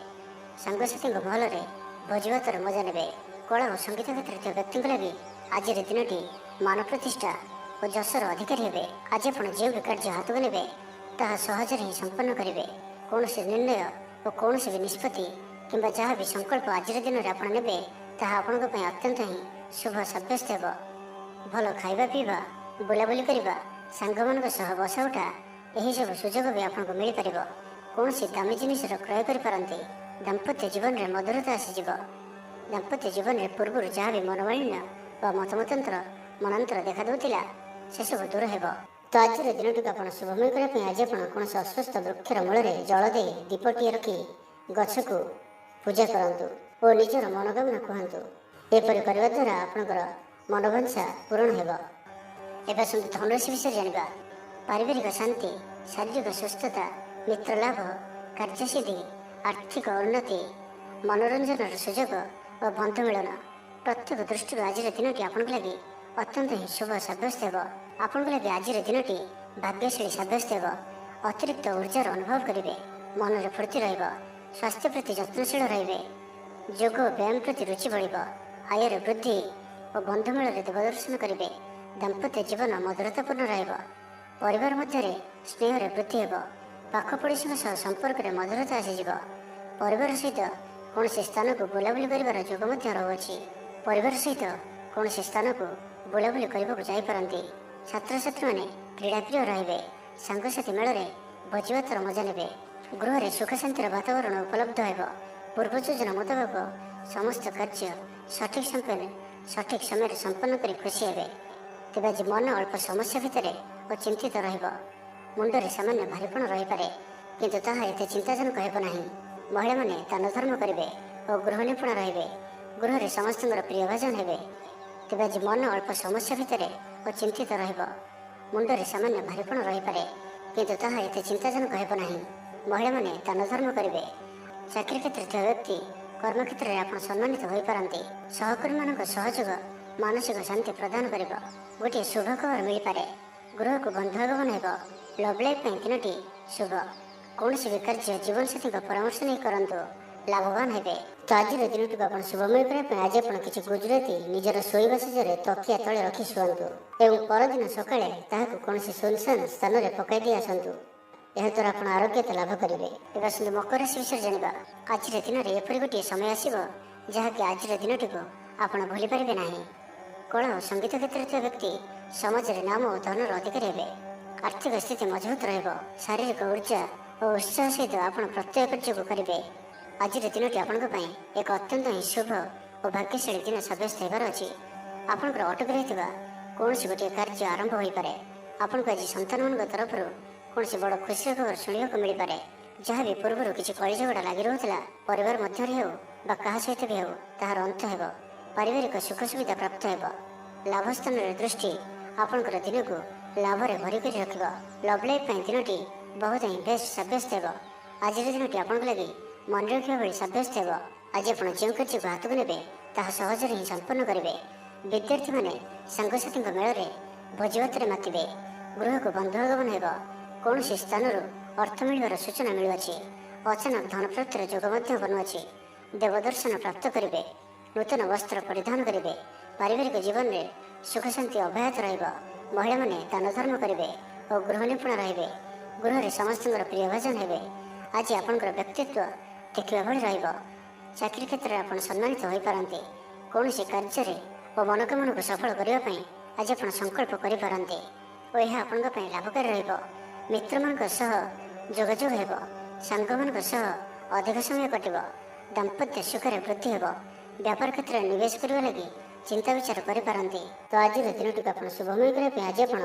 ସାଙ୍ଗସାଥୀଙ୍କ ମହଲରେ ଭୋଜିଭାତର ମଜା ନେବେ। କଳା ଓ ସଙ୍ଗୀତ କ୍ଷେତ୍ରରେ ଥିବା ବ୍ୟକ୍ତିଙ୍କ ଲାଗି ଆଜିର ଦିନଟି ମାନ ପ୍ରତିଷ୍ଠା ଓ ଯଶର ଅଧିକାରୀ ହେବେ। ଆଜି ଆପଣ ଯେଉଁ ବି କାର୍ଯ୍ୟ ହାତକୁ ନେବେ ତାହା ସହଜରେ ହିଁ ସମ୍ପନ୍ନ କରିବେ। କୌଣସି ନିର୍ଣ୍ଣୟ ଓ କୌଣସି ବି ନିଷ୍ପତ୍ତି କିମ୍ବା ଯାହା ବି ସଂକଳ୍ପ ଆଜିର ଦିନରେ ଆପଣ ନେବେ ତାହା ଆପଣଙ୍କ ପାଇଁ ଅତ୍ୟନ୍ତ ହିଁ ଶୁଭ ସାବ୍ୟସ୍ତ ହେବ। ଭଲ ଖାଇବା ପିଇବା, ବୁଲାବୁଲି କରିବା, ସାଙ୍ଗମାନଙ୍କ ସହ ବସା ଉଠା ଏହିସବୁ ସୁଯୋଗ ବି ଆପଣଙ୍କୁ ମିଳିପାରିବ। କୌଣସି ଦାମୀ ଜିନିଷର କ୍ରୟ କରିପାରନ୍ତି। ଦାମ୍ପତ୍ୟ ଜୀବନରେ ମଧୁରତା ଆସିଯିବ। ଦାମ୍ପତ୍ୟ ଜୀବନରେ ପୂର୍ବରୁ ଯାହା ବି ମନୋମାଳିନ୍ୟ ବା ମତାମତାନ୍ତର ମନାନ୍ତର ଦେଖାଦେଉଥିଲା ସେସବୁ ଦୂର ହେବ। ତ ଆଜିର ଦିନଟିକୁ ଆପଣ ଶୁଭମୟ କରିବା ପାଇଁ ଆଜି ଆପଣ କୌଣସି ଅସ୍ୱସ୍ଥ ବୃକ୍ଷର ମୂଳରେ ଜଳ ଦେଇ ଦୀପଟିଏ ରଖି ଗଛକୁ ପୂଜା କରନ୍ତୁ ଓ ନିଜର ମନୋକାମନା କୁହନ୍ତୁ। ଏପରି କରିବା ଦ୍ୱାରା ଆପଣଙ୍କର ମନୋବାଞ୍ଛା ପୂରଣ ହେବ। ଏବେ ଆସନ୍ତୁ ଧନରାଶି ବିଷୟରେ ଜାଣିବା। ପାରିବାରିକ ଶାନ୍ତି, ଶାରୀରିକ ସୁସ୍ଥତା, ମିତ୍ର ଲାଭ, କାର୍ଯ୍ୟସିଦ୍ଧି, ଆର୍ଥିକ ଉନ୍ନତି, ମନୋରଞ୍ଜନର ସୁଯୋଗ ଓ ବନ୍ଧୁ ମିଳନ ପ୍ରତ୍ୟେକ ଦୃଷ୍ଟିରୁ ଆଜିର ଦିନଟି ଆପଣଙ୍କ ଲାଗି ଅତ୍ୟନ୍ତ ହିଁ ଶୁଭ ସାବ୍ୟସ୍ତ ହେବ। ଆପଣଙ୍କ ଲାଗି ଆଜିର ଦିନଟି ଭାଗ୍ୟଶାଳୀ ସାବ୍ୟସ୍ତ ହେବ। ଅତିରିକ୍ତ ଉର୍ଜାର ଅନୁଭବ କରିବେ। ମନରେ ଫୁର୍ତ୍ତି ରହିବ। ସ୍ୱାସ୍ଥ୍ୟ ପ୍ରତି ଯତ୍ନଶୀଳ ରହିବେ। ଯୋଗ ଓ ବ୍ୟାୟାମ ପ୍ରତି ରୁଚି ବଢ଼ିବ। ଆୟରେ ବୃଦ୍ଧି ଓ ବନ୍ଧୁମେଳରେ ଦେବଦର୍ଶନ କରିବେ। ଦାମ୍ପତ୍ୟ ଜୀବନ ମଧୁରତାପୂର୍ଣ୍ଣ ରହିବ। ପରିବାର ମଧ୍ୟରେ ସ୍ନେହରେ ବୃଦ୍ଧି ହେବ। ପାଖ ପଡ଼ିଶାଙ୍କ ସହ ସମ୍ପର୍କରେ ମଧୁରତା ଆସିଯିବ। ପରିବାର ସହିତ କୌଣସି ସ୍ଥାନକୁ ବୁଲାବୁଲି କରିବାର ଯୋଗ ମଧ୍ୟ ରହୁଅଛି। ପରିବାର ସହିତ କୌଣସି ସ୍ଥାନକୁ ବୁଲାବୁଲି କରିବାକୁ ଯାଇପାରନ୍ତି। ଛାତ୍ରଛାତ୍ରୀମାନେ କ୍ରୀଡ଼ାପ୍ରିୟ ରହିବେ। ସାଙ୍ଗସାଥୀ ମେଳରେ ଭୋଜିଭାତର ମଜା ନେବେ। ଗୃହରେ ସୁଖ ଶାନ୍ତିର ବାତାବରଣ ଉପଲବ୍ଧ ହେବ। ପୂର୍ବ ଯୋଜନା ମୁତାବକ ସମସ୍ତ କାର୍ଯ୍ୟ ସଠିକ୍ ସମୟରେ ସମ୍ପନ୍ନ କରି ଖୁସି ହେବେ। ତେବେ ଆଜି ମନ ଅଳ୍ପ ସମସ୍ୟା ଭିତରେ ଓ ଚିନ୍ତିତ ରହିବ। ମୁଣ୍ଡରେ ସାମାନ୍ୟ ଭାରିପଣ ରହିପାରେ, କିନ୍ତୁ ତାହା ଏତେ ଚିନ୍ତାଜନକ ହେବ ନାହିଁ। ମହିଳାମାନେ ଦାନ ଧର୍ମ କରିବେ ଓ ଗୃହ ନିପୁଣ ରହିବେ। ଗୃହରେ ସମସ୍ତଙ୍କର ପ୍ରିୟ ଭାଜନ ହେବେ। ତେବେ ଆଜି ମନ ଅଳ୍ପ ସମସ୍ୟା ଭିତରେ ଓ ଚିନ୍ତିତ ରହିବ। ମୁଣ୍ଡରେ ସାମାନ୍ୟ ଭାରିପଣ ରହିପାରେ, କିନ୍ତୁ ତାହା ଏତେ ଚିନ୍ତାଜନକ ହେବ ନାହିଁ। ମହିଳାମାନେ ଦାନ ଧର୍ମ କରିବେ। ଚାକିରି କ୍ଷେତ୍ରରେ ଥିବା ବ୍ୟକ୍ତି କର୍ମକ୍ଷେତ୍ରରେ ଆପଣ ସମ୍ମାନିତ ହୋଇପାରନ୍ତି। ସହକର୍ମୀମାନଙ୍କ ସହଯୋଗ ମାନସିକ ଶାନ୍ତି ପ୍ରଦାନ କରିବ। ଗୋଟିଏ ଶୁଭ ଖବର ମିଳିପାରେ। ଗୃହକୁ ବନ୍ଧୁ ଆଗମନ ହେବ। ଲଭ୍ ଲାଇଫ୍ ପାଇଁ ଦିନଟି ଶୁଭ। କୌଣସି ବି କାର୍ଯ୍ୟ ଜୀବନସାଥୀଙ୍କ ପରାମର୍ଶ ନେଇ କରନ୍ତୁ, ଲାଭବାନ ହେବେ। ତ ଆଜିର ଦିନଟିକୁ ଆପଣ ଶୁଭମୟ କରିବା ପାଇଁ ଆଜି ଆପଣ କିଛି ଗୁଜୁରାତି ନିଜର ଶୋଇବା ଶଯ୍ୟାରେ ତକିଆ ତଳେ ରଖି ଶୁଅନ୍ତୁ ଏବଂ ପରଦିନ ସକାଳେ ତାହାକୁ କୌଣସି ଶୂନଶାନ ସ୍ଥାନରେ ପକାଇ ଦେଇ ଆସନ୍ତୁ। ଏହାଦ୍ୱାରା ଆପଣ ଆରୋଗ୍ୟତା ଲାଭ କରିବେ। ଏବେ ଆସନ୍ତୁ ମକର ରାଶି ବିଷୟରେ ଜାଣିବା। ଆଜିର ଦିନରେ ଏପରି ଗୋଟିଏ ସମୟ ଆସିବ ଯାହାକି ଆଜିର ଦିନଟିକୁ ଆପଣ ଭୁଲି ପାରିବେ ନାହିଁ। କଳା ଓ ସଙ୍ଗୀତ କ୍ଷେତ୍ରରେ ଥିବା ବ୍ୟକ୍ତି ସମାଜରେ ନାମ ଓ ଧନର ଅଧିକାରୀ ହେବେ। ଆର୍ଥିକ ସ୍ଥିତି ମଜବୁତ ରହିବ। ଶାରୀରିକ ଉର୍ଜା ଓ ଉତ୍ସାହ ସହିତ ଆପଣ ପ୍ରତ୍ୟେକ କାର୍ଯ୍ୟକୁ କରିବେ। ଆଜିର ଦିନଟି ଆପଣଙ୍କ ପାଇଁ ଏକ ଅତ୍ୟନ୍ତ ହିଁ ଶୁଭ ଓ ଭାଗ୍ୟଶାଳୀ ଦିନ ସାବ୍ୟସ୍ତ ହେବାର ଅଛି। ଆପଣଙ୍କର ଅଟକି ରହିଥିବା କୌଣସି ଗୋଟିଏ କାର୍ଯ୍ୟ ଆରମ୍ଭ ହୋଇପାରେ। ଆପଣଙ୍କୁ ଆଜି ସନ୍ତାନମାନଙ୍କ ତରଫରୁ କୌଣସି ବଡ଼ ଖୁସିର ଖବର ଶୁଣିବାକୁ ମିଳିପାରେ। ଯାହା ବି ପୂର୍ବରୁ କିଛି କଳିଝଗଡ଼ା ଲାଗି ରହୁଥିଲା, ପରିବାର ମଧ୍ୟରେ ହେଉ ବା କାହା ସହିତ ବି ହେଉ, ତାହାର ଅନ୍ତ ହେବ। ପାରିବାରିକ ସୁଖ ସୁବିଧା ପ୍ରାପ୍ତ ହେବ। ଲାଭ ସ୍ଥାନରେ ଦୃଷ୍ଟି ଆପଣଙ୍କର ଦିନକୁ ଲାଭରେ ଭରି କରି ରଖିବ। ଲଭ୍ ଲାଇଫ୍ ପାଇଁ ଦିନଟି ବହୁତ ହିଁ ବେଷ୍ଟ ସାବ୍ୟସ୍ତ ହେବ। ଆଜିର ଦିନଟି ଆପଣଙ୍କ ଲାଗି ମନେ ରଖିବା ଭଳି ସାବ୍ୟସ୍ତ ହେବ। ଆଜି ଆପଣ ଯେଉଁ କାର୍ଯ୍ୟକୁ ହାତକୁ ନେବେ ତାହା ସହଜରେ ହିଁ ସମ୍ପନ୍ନ କରିବେ। ବିଦ୍ୟାର୍ଥୀମାନେ ସାଙ୍ଗସାଥୀଙ୍କ ମେଳରେ ଭୋଜିଭାତରେ ମାତିବେ। ଗୃହକୁ ବନ୍ଧୁ ଆଗମନ ହେବ। କୌଣସି ସ୍ଥାନରୁ ଅର୍ଥ ମିଳିବାର ସୂଚନା ମିଳୁଅଛି। ଅଚାନକ ଧନପ୍ରାପ୍ତିର ଯୋଗ ମଧ୍ୟ ବନୁଅଛି। ଦେବଦର୍ଶନ ପ୍ରାପ୍ତ କରିବେ। ନୂତନ ବସ୍ତ୍ର ପରିଧାନ କରିବେ। ପାରିବାରିକ ଜୀବନରେ ସୁଖ ଶାନ୍ତି ଅବ୍ୟାହତ ରହିବ। ମହିଳାମାନେ ଦାନ ଧର୍ମ କରିବେ ଓ ଗୃହ ନିପୁଣ ରହିବେ। ଗୃହରେ ସମସ୍ତଙ୍କର ପ୍ରିୟ ଭାଜନ ହେବେ। ଆଜି ଆପଣଙ୍କର ବ୍ୟକ୍ତିତ୍ୱ ଦେଖିବା ଭଳି ରହିବ। ଚାକିରି କ୍ଷେତ୍ରରେ ଆପଣ ସମ୍ମାନିତ ହୋଇପାରନ୍ତି। କୌଣସି କାର୍ଯ୍ୟରେ ଓ ମନୋକାମନାକୁ ସଫଳ କରିବା ପାଇଁ ଆଜି ଆପଣ ସଂକଳ୍ପ କରିପାରନ୍ତି ଓ ଏହା ଆପଣଙ୍କ ପାଇଁ ଲାଭକାରୀ ରହିବ। ମିତ୍ରମାନଙ୍କ ସହ ଯୋଗାଯୋଗ ହେବ। ସାଙ୍ଗମାନଙ୍କ ସହ ଅଧିକ ସମୟ କଟିବ। ଦାମ୍ପତ୍ୟ ସୁଖରେ ବୃଦ୍ଧି ହେବ। ବ୍ୟାପାର କ୍ଷେତ୍ରରେ ନିବେଶ କରିବା ଲାଗି ଚିନ୍ତା ବିଚାର କରିପାରନ୍ତି। ତ ଆଜିର ଦିନଟିକୁ ଆପଣ ଶୁଭମୟ କରିବା ପାଇଁ ଆଜି ଆପଣ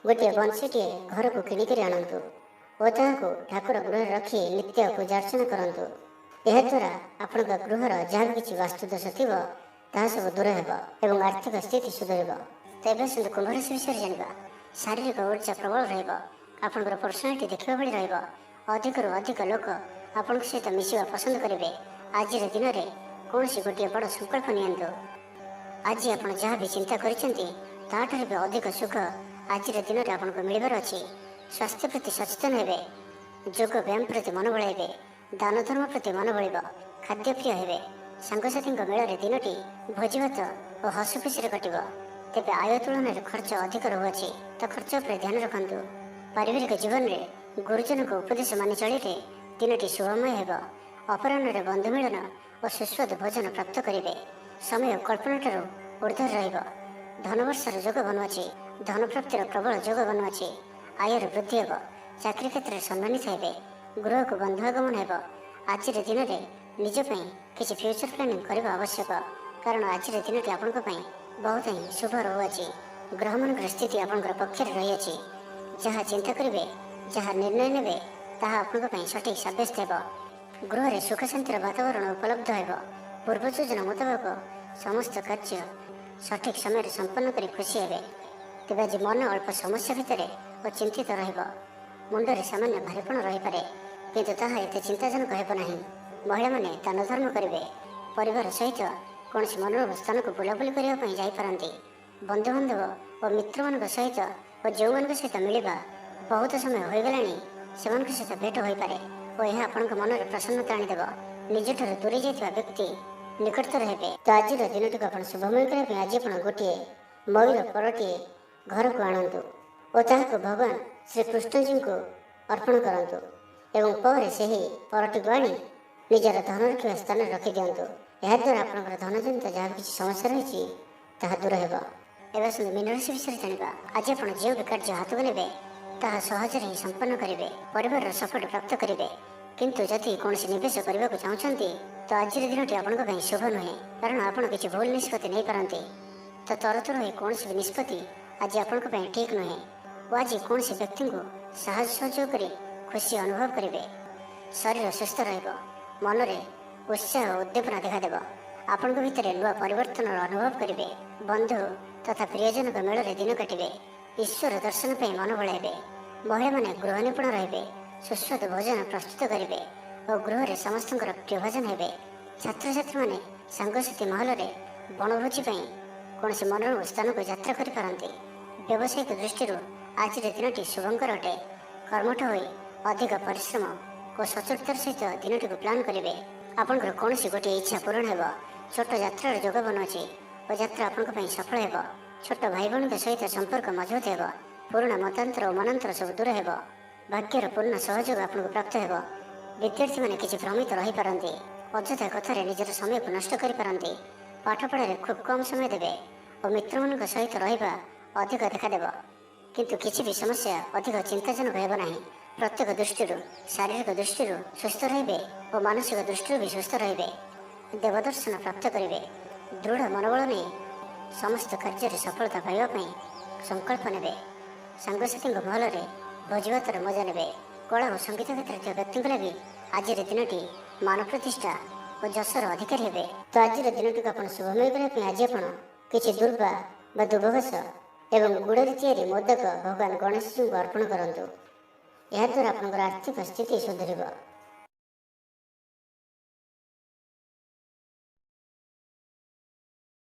ଗୋଟିଏ ବଂଶୀଟିଏ ଘରକୁ କିଣିକରି ଆଣନ୍ତୁ ଓ ତାହାକୁ ଠାକୁର ଗୃହରେ ରଖି ନିତ୍ୟ ପୂଜା ଅର୍ଚ୍ଚନା କରନ୍ତୁ। ଏହାଦ୍ୱାରା ଆପଣଙ୍କ ଗୃହର ଯାହା କିଛି ବାସ୍ତୁଦୋଷ ଥିବ ତାହା ସବୁ ଦୂର ହେବ ଏବଂ ଆର୍ଥିକ ସ୍ଥିତି ସୁଧରିବ। ତେବେ ଆସନ୍ତୁ କୁମ୍ଭ ରାଶି ବିଷୟରେ ଜାଣିବା। ଶାରୀରିକ ଉର୍ଜା ପ୍ରବଳ ରହିବ। ଆପଣଙ୍କର ପର୍ସନାଲିଟି ଦେଖିବା ଭଳି ରହିବ। ଅଧିକରୁ ଅଧିକ ଲୋକ ଆପଣଙ୍କ ସହିତ ମିଶିବା ପସନ୍ଦ କରିବେ। ଆଜିର ଦିନରେ କୌଣସି ଗୋଟିଏ ବଡ଼ ସଂକଳ୍ପ ନିଅନ୍ତୁ। ଆଜି ଆପଣ ଯାହା ବି ଚିନ୍ତା କରିଛନ୍ତି ତାହାଠାରୁ ବି ଅଧିକ ସୁଖ ଆଜିର ଦିନରେ ଆପଣଙ୍କୁ ମିଳିବାର ଅଛି। ସ୍ୱାସ୍ଥ୍ୟ ପ୍ରତି ସଚେତନ ହେବେ, ଯୋଗ ବ୍ୟାୟାମ ପ୍ରତି ମନ ବଳାଇବେ, ଦାନ ଧର୍ମ ପ୍ରତି ମନ ବଳିବ, ଖାଦ୍ୟପ୍ରିୟ ହେବେ, ସାଙ୍ଗସାଥୀଙ୍କ ମେଳରେ ଦିନଟି ଭୋଜିଭାତ ଓ ହସ ଖୁସିରେ କଟିବ। ତେବେ ଆୟ ତୁଳନାରେ ଖର୍ଚ୍ଚ ଅଧିକ ରହୁଅଛି ତ ଖର୍ଚ୍ଚ ଉପରେ ଧ୍ୟାନ ରଖନ୍ତୁ। ପାରିବାରିକ ଜୀବନରେ ଗୁରୁଜନଙ୍କ ଉପଦେଶ ମାନି ଚଳିଲେ ଦିନଟି ଶୁଭମୟ ହେବ। ଅପରାହ୍ନରେ ବନ୍ଧୁ ମିଳନ ଓ ସୁସ୍ୱାଦୁ ଭୋଜନ ପ୍ରାପ୍ତ କରିବେ। ସମୟ କଳ୍ପନାଠାରୁ ଉର୍ଦ୍ଧ୍ୱରେ ରହିବ। ଧନବର୍ଷର ଯୋଗ ବନୁଅଛି, ଧନପ୍ରାପ୍ତିର ପ୍ରବଳ ଯୋଗ ବନୁଅଛି। ଆୟର ବୃଦ୍ଧି ହେବ, ଚାକିରି କ୍ଷେତ୍ରରେ ସମ୍ମାନିତ ହେବେ, ଗୃହକୁ ବନ୍ଧୁ ଆଗମନ ହେବ। ଆଜିର ଦିନରେ ନିଜ ପାଇଁ କିଛି ଫ୍ୟୁଚର ପ୍ଲାନିଂ କରିବା ଆବଶ୍ୟକ, କାରଣ ଆଜିର ଦିନଟି ଆପଣଙ୍କ ପାଇଁ ବହୁତ ହିଁ ଶୁଭ ରହୁଅଛି। ଗ୍ରହମାନଙ୍କର ସ୍ଥିତି ଆପଣଙ୍କର ପକ୍ଷରେ ରହିଅଛି। ଯାହା ଚିନ୍ତା କରିବେ, ଯାହା ନିର୍ଣ୍ଣୟ ନେବେ ତାହା ଆପଣଙ୍କ ପାଇଁ ସଠିକ୍ ସାବ୍ୟସ୍ତ ହେବ। ଗୃହରେ ସୁଖ ଶାନ୍ତିର ବାତାବରଣ ଉପଲବ୍ଧ ହେବ। ପୂର୍ବ ଯୋଜନା ମୁତାବକ ସମସ୍ତ କାର୍ଯ୍ୟ ସଠିକ୍ ସମୟରେ ସମ୍ପନ୍ନ କରି ଖୁସି ହେବେ। ତେବେ ଆଜି ମନ ଅଳ୍ପ ସମସ୍ୟା ଭିତରେ ଓ ଚିନ୍ତିତ ରହିବ। ମୁଣ୍ଡରେ ସାମାନ୍ୟ ଭାରୀପଣ ରହିପାରେ, କିନ୍ତୁ ତାହା ଏତେ ଚିନ୍ତାଜନକ ହେବ ନାହିଁ। ମହିଳାମାନେ ଦାନ ଧର୍ମ କରିବେ। ପରିବାର ସହିତ କୌଣସି ମନୋରମ ସ୍ଥାନକୁ ବୁଲାବୁଲି କରିବା ପାଇଁ ଯାଇପାରନ୍ତି। ବନ୍ଧୁବାନ୍ଧବ ଓ ମିତ୍ରମାନଙ୍କ ସହିତ ଓ ଯେଉଁମାନଙ୍କ ସହିତ ମିଳିବା ବହୁତ ସମୟ ହୋଇଗଲାଣି ସେମାନଙ୍କ ସହିତ ଭେଟ ହୋଇପାରେ ଓ ଏହା ଆପଣଙ୍କ ମନରେ ପ୍ରସନ୍ନତା ଆଣିଦେବ। ନିଜଠାରୁ ଦୂରେଇ ଯାଇଥିବା ବ୍ୟକ୍ତି ନିକଟତର ହେବେ। ତ ଆଜିର ଦିନଟିକୁ ଆପଣ ଶୁଭମୟ କରିବା ପାଇଁ ଆଜି ଆପଣ ଗୋଟିଏ ମୟୂର ପରଟିଏ ଘରକୁ ଆଣନ୍ତୁ ଓ ତାହାକୁ ଭଗବାନ ଶ୍ରୀକୃଷ୍ଣଜୀଙ୍କୁ ଅର୍ପଣ କରନ୍ତୁ ଏବଂ ପରେ ସେହି ପରଟିକୁ ଆଣି ନିଜର ଧନ ରଖିବା ସ୍ଥାନରେ ରଖିଦିଅନ୍ତୁ। ଏହାଦ୍ୱାରା ଆପଣଙ୍କର ଧନଜନିତ ଯାହା କିଛି ସମସ୍ୟା ରହିଛି ତାହା ଦୂର ହେବ। ଏବେ ଆସନ୍ତୁ ମୀନ ରାଶି ବିଷୟରେ ଜାଣିବା। ଆଜି ଆପଣ ଯେଉଁ ବି କାର୍ଯ୍ୟ ହାତକୁ ନେବେ ତାହା ସହଜରେ ହିଁ ସମ୍ପନ୍ନ କରିବେ, ପରିବାରର ସପୋର୍ଟ ପ୍ରାପ୍ତ କରିବେ। କିନ୍ତୁ ଯଦି କୌଣସି ନିବେଶ କରିବାକୁ ଚାହୁଁଛନ୍ତି ତ ଆଜିର ଦିନଟି ଆପଣଙ୍କ ପାଇଁ ଶୁଭ ନୁହେଁ, କାରଣ ଆପଣ କିଛି ଭୁଲ ନିଷ୍ପତ୍ତି ନେଇପାରନ୍ତି। ତ ତରତର ହୋଇ କୌଣସି ବି ନିଷ୍ପତ୍ତି ଆଜି ଆପଣଙ୍କ ପାଇଁ ଠିକ୍ ନୁହେଁ ଓ ଆଜି କୌଣସି ବ୍ୟକ୍ତିଙ୍କୁ ସାହାଯ୍ୟ ସହଯୋଗ କରି ଖୁସି ଅନୁଭବ କରିବେ। ଶରୀର ସୁସ୍ଥ ରହିବ, ମନରେ ଉତ୍ସାହ ଓ ଉଦ୍ଦୀପନା ଦେଖାଦେବ। ଆପଣଙ୍କ ଭିତରେ ନୂଆ ପରିବର୍ତ୍ତନର ଅନୁଭବ କରିବେ। ବନ୍ଧୁ ତଥା ପ୍ରିୟଜନଙ୍କ ମେଳରେ ଦିନ କାଟିବେ। ଈଶ୍ୱର ଦର୍ଶନ ପାଇଁ ମନ ବଳାଇବେ। ମହିଳାମାନେ ଗୃହ ନିପୁଣ ରହିବେ, ସୁସ୍ୱାଦୁ ଭୋଜନ ପ୍ରସ୍ତୁତ କରିବେ ଓ ଗୃହରେ ସମସ୍ତଙ୍କର ପ୍ରିୟଭାଜନ ହେବେ। ଛାତ୍ରଛାତ୍ରୀମାନେ ସାଙ୍ଗସାଥୀ ମହଲରେ ବଣଭୋଜି ପାଇଁ କୌଣସି ମନୋରମ ସ୍ଥାନକୁ ଯାତ୍ରା କରିପାରନ୍ତି। ବ୍ୟବସାୟିକ ଦୃଷ୍ଟିରୁ ଆଜିର ଦିନଟି ଶୁଭଙ୍କର ଅଟେ। କର୍ମଠ ହୋଇ ଅଧିକ ପରିଶ୍ରମ ଓ ସଚୋଟତାର ସହିତ ଦିନଟିକୁ ପ୍ଲାନ୍ କରିବେ। ଆପଣଙ୍କର କୌଣସି ଗୋଟିଏ ଇଚ୍ଛା ପୂରଣ ହେବ। ଛୋଟ ଯାତ୍ରାର ଯୋଗ ବନୁଅଛି ଓ ଯାତ୍ରା ଆପଣଙ୍କ ପାଇଁ ସଫଳ ହେବ। ଛୋଟ ଭାଇ ଭଉଣୀଙ୍କ ସହିତ ସମ୍ପର୍କ ମଜବୁତ ହେବ। ପୁରୁଣା ମତାନ୍ତର ଓ ମନାନ୍ତର ସବୁ ଦୂର ହେବ। ଭାଗ୍ୟର ପୂର୍ଣ୍ଣ ସହଯୋଗ ଆପଣଙ୍କୁ ପ୍ରାପ୍ତ ହେବ। ବିଦ୍ୟାର୍ଥୀମାନେ କିଛି ଭ୍ରମିତ ରହିପାରନ୍ତି। ଅଯଥା କଥାରେ ନିଜର ସମୟକୁ ନଷ୍ଟ କରିପାରନ୍ତି। ପାଠପଢ଼ାରେ ଖୁବ୍ କମ୍ ସମୟ ଦେବେ ଓ ମିତ୍ରମାନଙ୍କ ସହିତ ରହିବା ଅଧିକ ଦେଖାଦେବ। କିନ୍ତୁ କିଛି ବି ସମସ୍ୟା ଅଧିକ ଚିନ୍ତାଜନକ ହେବ ନାହିଁ। ପ୍ରତ୍ୟେକ ଦୃଷ୍ଟିରୁ ଶାରୀରିକ ଦୃଷ୍ଟିରୁ ସୁସ୍ଥ ରହିବେ ଓ ମାନସିକ ଦୃଷ୍ଟିରୁ ବି ସୁସ୍ଥ ରହିବେ। ଦେବଦର୍ଶନ ପ୍ରାପ୍ତ କରିବେ। ଦୃଢ଼ ମନୋବଳ ନେଇ ସମସ୍ତ କାର୍ଯ୍ୟରେ ସଫଳତା ପାଇବା ପାଇଁ ସଂକଳ୍ପ ନେବେ। ସାଙ୍ଗସାଥୀଙ୍କ ମହଲରେ ଭୋଜିଭାତର ମଜା ନେବେ। କଳା ଓ ସଙ୍ଗୀତ କ୍ଷେତ୍ରରେ ଥିବା ବ୍ୟକ୍ତିଙ୍କ ଲାଗି ଆଜିର ଦିନଟି ମାନ ପ୍ରତିଷ୍ଠା ଓ ଯଶର ଅଧିକାରୀ ହେବେ। ତ ଆଜିର ଦିନଟିକୁ ଆପଣ ଶୁଭମୟ କରିବା ପାଇଁ ଆଜି ଆପଣ କିଛି ଦୁର୍ବା ବା ଦୁବଘାସ ଏବଂ ଗୁଡ଼ରେ ତିଆରି ମୋଦକ ଭଗବାନ ଗଣେଶଜୀଙ୍କୁ ଅର୍ପଣ କରନ୍ତୁ। ଏହାଦ୍ୱାରା ଆପଣଙ୍କର ଆର୍ଥିକ ସ୍ଥିତି ସୁଧରିବ।